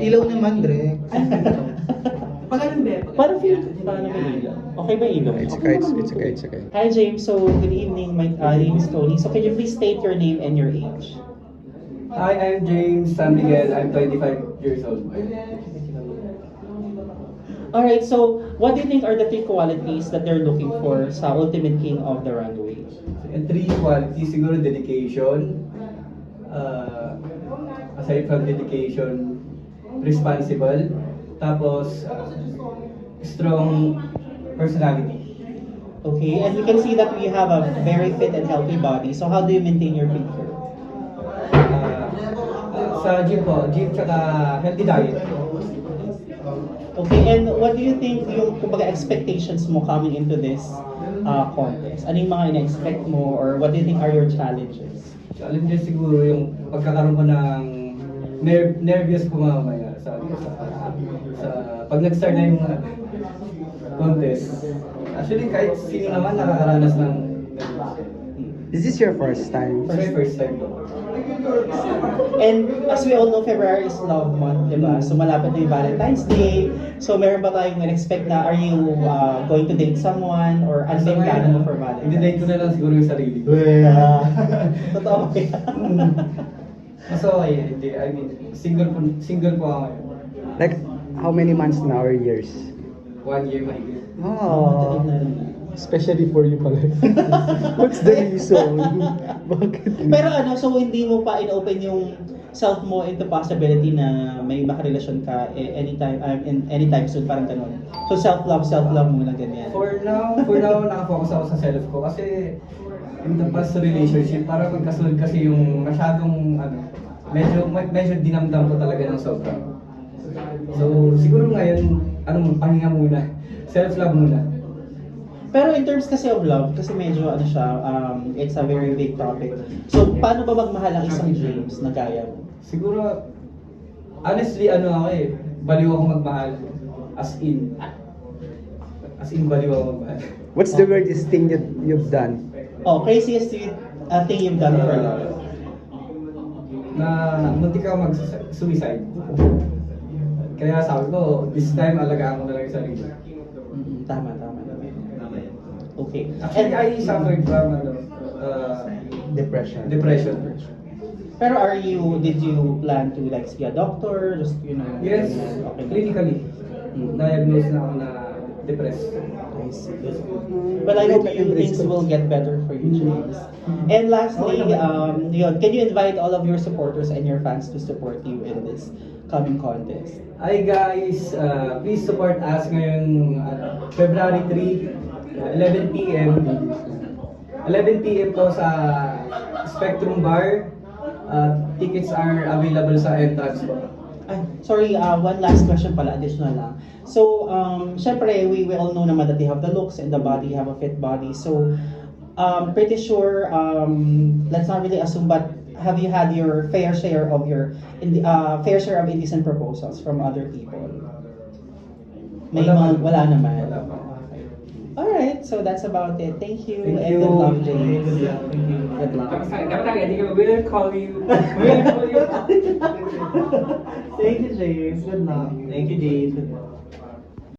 Ilaw naman, Dre. Parang feel ko, paano may ilaw? Okay ba ilaw? It's okay, it's okay. Hi James, so good evening. My name is Tony. So can you please state your name and your age? Hi, I'm James San Miguel. I'm 25 years old. Alright, so what do you think are the three qualities that they're looking for sa Ultimate King of the Runway? And three qualities, siguro dedication. Aside from dedication, responsible. Tapos, strong personality. Okay, and you can see that we have a very fit and healthy body. So how do you maintain your figure? Sa gym po, gym tsaka healthy diet. Okay, and what do you think yung kumbaga expectations mo coming into this contest? Ano yung mga ina-expect mo or what do you think are your challenges? Challenges siguro yung pagkakaroon ko ng nervous po mamaya sa pag nag-start na yung contest. Actually, kahit sino naman nakakaranas ng Is this your first time? first time po. And as we all know, February is Love Month, di ba? So malapit na yung Valentine's Day. So meron ba tayong expect na are you going to date someone or ano ba yung plano mo for Valentine's? Hindi-date ko na lang siguro yung sarili. Totoo ba yan? So, hindi. I mean, single po ako ngayon. Like, how many months now or years? 1 year mahigit. Oh, especially for you pala. What's the reason? Bakit? Pero ano, so hindi mo pa in-open yung self mo into possibility na may makarelasyon ka anytime soon, parang ganun. So self-love muna ganyan. For now, nakafocus ako sa self ko kasi in the past relationship, parang magkasunod kasi yung masyadong, medyo dinamdam ko talaga ng sobra. So, siguro ngayon, pahinga muna. Self-love muna. Pero in terms kasi of love, kasi medyo ano siya, it's a very big topic. So, paano ba magmahal ang isang James na gaya mo? Siguro, honestly, baliw ako magmahal. As in, baliw ako magmahal. What's the weirdest thing you've done? Oh, craziest thing you've done for love? Na muntik ako mag-suicide. Kaya sabi ko, this time alagaan ko na lang yung sarili. Tama. Okay. Actually, I suffered from Depression. depression. Pero did you plan to like see a doctor? Just, Yes, okay. clinically. Diagnosed na ako na depressed. I see. But I hope things will get better for you, James. And lastly, can you invite all of your supporters and your fans to support you in this coming contest? Hi guys, please support us ngayon February 3, 11 p.m. 11 p.m. po sa Spectrum Bar. Tickets are available sa entrance po. Sorry, one last question pala, additional lang. So, syempre, we all know naman that they have the looks and the body, have a fit body. So, pretty sure, let's not really assume, but have you had your fair share of indecent proposals from other people? Wala naman. Alright, so that's about it. Thank you. Thank And you. good luck, James. Good luck. Thank you. Good luck. We'll call you. Thank you, James. Good luck. Thank you, James.